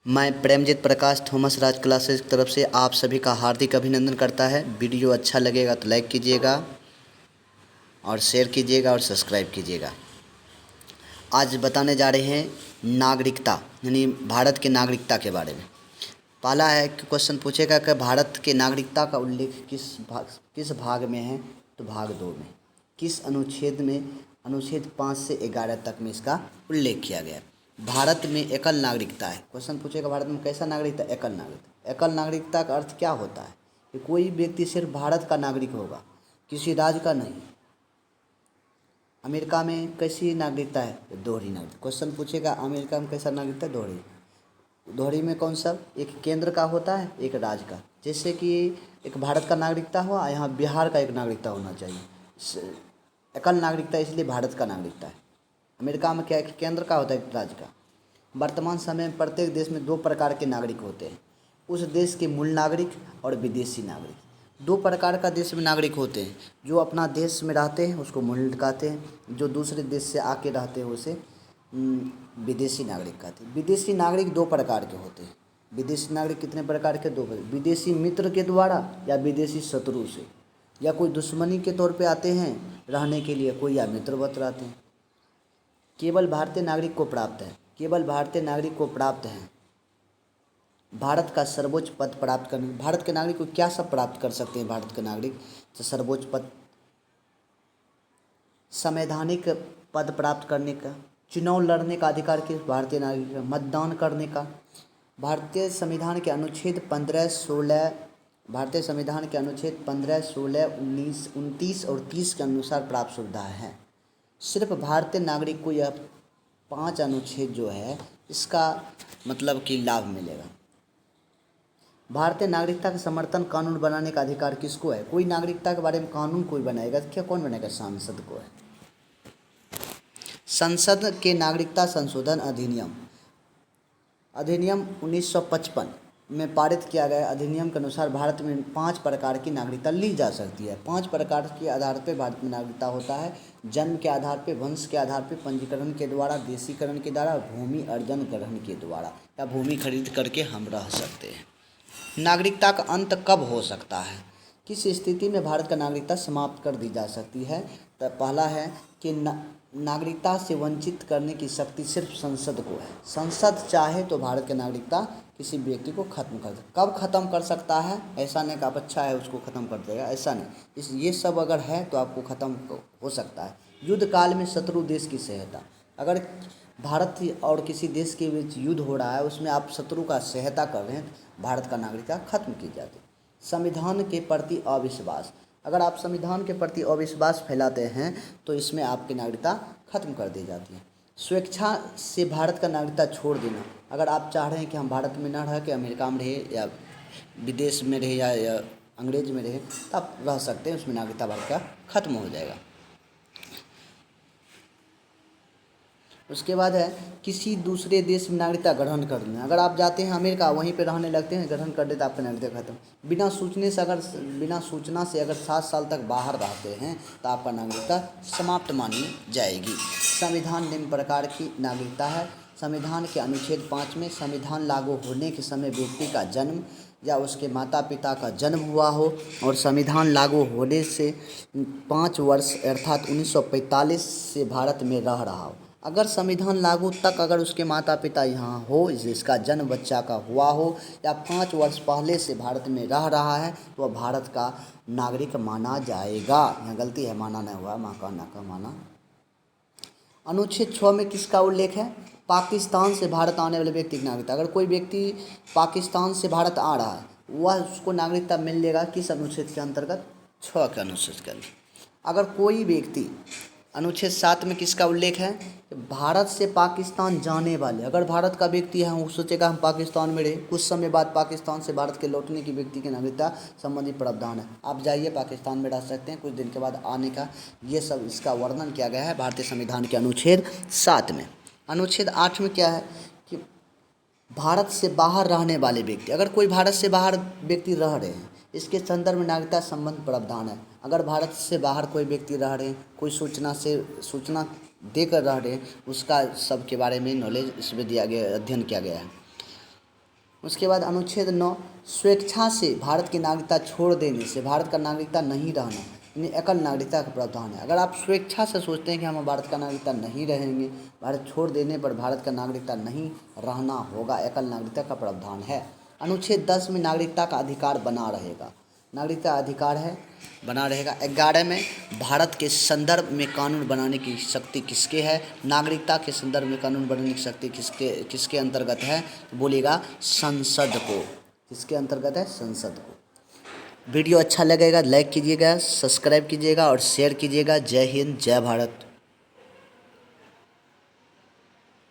मैं प्रेमजीत प्रकाश थॉमस राज क्लासेस की तरफ से आप सभी का हार्दिक अभिनंदन करता है। वीडियो अच्छा लगेगा तो लाइक कीजिएगा और शेयर कीजिएगा और सब्सक्राइब कीजिएगा। आज बताने जा रहे हैं नागरिकता यानी भारत की नागरिकता के बारे में। पहला है कि क्वेश्चन पूछेगा कि भारत के नागरिकता का उल्लेख किस भाग में है, तो भाग 2 में। किस अनुच्छेद में? अनुच्छेद 5 से 11 तक में इसका उल्लेख किया गया है। भारत में एकल नागरिकता है। क्वेश्चन पूछेगा भारत में कैसा नागरिकता? एकल नागरिकता। एकल नागरिकता का अर्थ क्या होता है कि कोई व्यक्ति सिर्फ भारत का नागरिक होगा, किसी राज्य का नहीं। अमेरिका में कैसी नागरिकता है? दोहरी नागरिकता। क्वेश्चन पूछेगा अमेरिका में कैसा नागरिकता? दोहरी। दोहरी में कौन सा? एक केंद्र का होता है, एक राज्य का। जैसे कि एक भारत का नागरिकता हुआ, यहाँ बिहार का एक नागरिकता होना चाहिए। एकल नागरिकता इसलिए भारत का नागरिकता है। अमेरिका में क्या, एक केंद्र का होता है, एक राज्य का। वर्तमान समय में प्रत्येक देश में 2 प्रकार के नागरिक होते हैं, उस देश के मूल नागरिक और विदेशी नागरिक। 2 प्रकार का देश में नागरिक होते हैं। जो अपना देश में रहते हैं उसको मूल कहते हैं, जो दूसरे देश से आके रहते हैं उसे विदेशी नागरिक कहते हैं। विदेशी नागरिक 2 प्रकार के होते हैं। विदेशी नागरिक कितने प्रकार के? 2। विदेशी मित्र के द्वारा या विदेशी शत्रु से, या कोई दुश्मनी के तौर पे आते हैं रहने के लिए, कोई या मित्रवत रहते हैं। केवल भारतीय नागरिक को प्राप्त है, केवल भारतीय नागरिक को प्राप्त है भारत का सर्वोच्च पद प्राप्त करने। भारत के नागरिक को क्या सब प्राप्त कर सकते हैं भारत के नागरिक? तो सर्वोच्च पद, संवैधानिक पद प्राप्त करने का, चुनाव लड़ने का अधिकार के भारतीय नागरिक का, मतदान करने का। भारतीय संविधान के अनुच्छेद 15, 16 भारतीय संविधान के अनुच्छेद 15, 16, 19, 29 और 30 के अनुसार प्राप्त सुविधाएं हैं। सिर्फ भारतीय नागरिक को यह 5 अनुच्छेद जो है इसका मतलब कि लाभ मिलेगा। भारतीय नागरिकता का समर्थन कानून बनाने का अधिकार किसको है? कोई नागरिकता के बारे में कानून कोई बनाएगा, क्या कौन बनाएगा? सांसद को है। संसद के नागरिकता संशोधन अधिनियम 1955 में पारित किया गया अधिनियम के अनुसार भारत में 5 प्रकार की नागरिकता ली जा सकती है। 5 प्रकार के आधार पर भारत में नागरिकता होता है। जन्म के आधार पर, वंश के आधार पर, पंजीकरण के द्वारा, देशीकरण के द्वारा, भूमि अर्जन ग्रहण के द्वारा, या भूमि खरीद करके हम रह सकते हैं। नागरिकता का अंत कब हो सकता है? किस स्थिति में भारत का नागरिकता समाप्त कर दी जा सकती है? तो पहला है कि नागरिकता से वंचित करने की शक्ति सिर्फ संसद को है। संसद चाहे तो भारत की नागरिकता किसी व्यक्ति को खत्म कर दे। कब खत्म कर सकता है? ऐसा नहीं कि आप अच्छा है उसको ख़त्म कर देगा, ऐसा नहीं। ये सब अगर है तो आपको ख़त्म हो सकता है। युद्ध काल में शत्रु देश की सहायता, अगर भारत और किसी देश के बीच युद्ध हो रहा है, उसमें आप शत्रु का सहायता कर रहे हैं, तो भारत का नागरिकता खत्म की जाती है। संविधान के प्रति अविश्वास, अगर आप संविधान के प्रति अविश्वास फैलाते हैं तो इसमें आपकी नागरिकता खत्म कर दी जाती है। स्वेच्छा से भारत का नागरिकता छोड़ देना, अगर आप चाह रहे हैं कि हम भारत में ना रह के अमेरिका में रहे या विदेश में रहे या अंग्रेज में रहे, तो आप रह सकते हैं, उसमें नागरिकता भारत का खत्म हो जाएगा। उसके बाद है किसी दूसरे देश में नागरिकता ग्रहण कर लेना, अगर आप जाते हैं अमेरिका, वहीं पे रहने लगते हैं, ग्रहण कर देते, आपका नागरिकता खत्म। बिना सूचना से अगर 7 साल तक बाहर रहते हैं तो आपका नागरिकता समाप्त मानी जाएगी। संविधान निम्न प्रकार की नागरिकता है। संविधान के अनुच्छेद 5 में संविधान लागू होने के समय व्यक्ति का जन्म या उसके माता पिता का जन्म हुआ हो और संविधान लागू होने से 5 वर्ष अर्थात 1945 से भारत में रह रहा हो। अगर संविधान लागू तक अगर उसके माता पिता यहाँ हो, जिसका जन्म बच्चा का हुआ हो, या 5 वर्ष पहले से भारत में रह रहा है, तो वह भारत का नागरिक माना जाएगा। यहाँ गलती है, माना नहीं हुआ, माँ का ना का माना। अनुच्छेद 6 में किसका उल्लेख है? पाकिस्तान से भारत आने वाले व्यक्ति की नागरिकता। अगर कोई व्यक्ति पाकिस्तान से भारत आ रहा है, वह उसको नागरिकता मिलेगा किस अनुच्छेद के अंतर्गत? 6 के अनुच्छेद के अंतर्गत। अगर कोई व्यक्ति, अनुच्छेद 7 में किसका उल्लेख है? भारत से पाकिस्तान जाने वाले, अगर भारत का व्यक्ति है, वो सोचेगा हम पाकिस्तान में रहे, कुछ समय बाद पाकिस्तान से भारत के लौटने की व्यक्ति की नागरिकता संबंधी प्रावधान है। आप जाइए पाकिस्तान में रह सकते हैं, कुछ दिन के बाद आने का, ये सब इसका वर्णन किया गया है भारतीय संविधान के अनुच्छेद 7 में। अनुच्छेद 8 में क्या है कि भारत से बाहर रहने वाले व्यक्ति, अगर कोई भारत से बाहर व्यक्ति रह रहे हैं, इसके संदर्भ में नागरिकता संबंध प्रावधान है। अगर भारत से बाहर कोई व्यक्ति रह रहे हैं, कोई सूचना देकर रह रहे हैं, उसका सब के बारे में नॉलेज इसमें दिया गया, अध्ययन किया गया है। उसके बाद अनुच्छेद 9, स्वेच्छा से भारत की नागरिकता छोड़ देने से भारत का नागरिकता नहीं रहना, यानी एकल नागरिकता का प्रावधान है। अगर आप स्वेच्छा से सोचते हैं कि हम भारत का नागरिकता नहीं रहेंगे, भारत छोड़ देने पर भारत का नागरिकता नहीं रहना होगा, एकल नागरिकता का प्रावधान है। अनुच्छेद 10 में नागरिकता का अधिकार बना रहेगा, नागरिकता अधिकार है बना रहेगा। 11 में भारत के संदर्भ में कानून बनाने की शक्ति किसके है, नागरिकता के संदर्भ में कानून बनाने की शक्ति किसके अंतर्गत है, बोलेगा संसद को। किसके अंतर्गत है, संसद को। वीडियो अच्छा लगेगा लाइक कीजिएगा, सब्सक्राइब कीजिएगा और शेयर कीजिएगा। जय हिंद, जय भारत।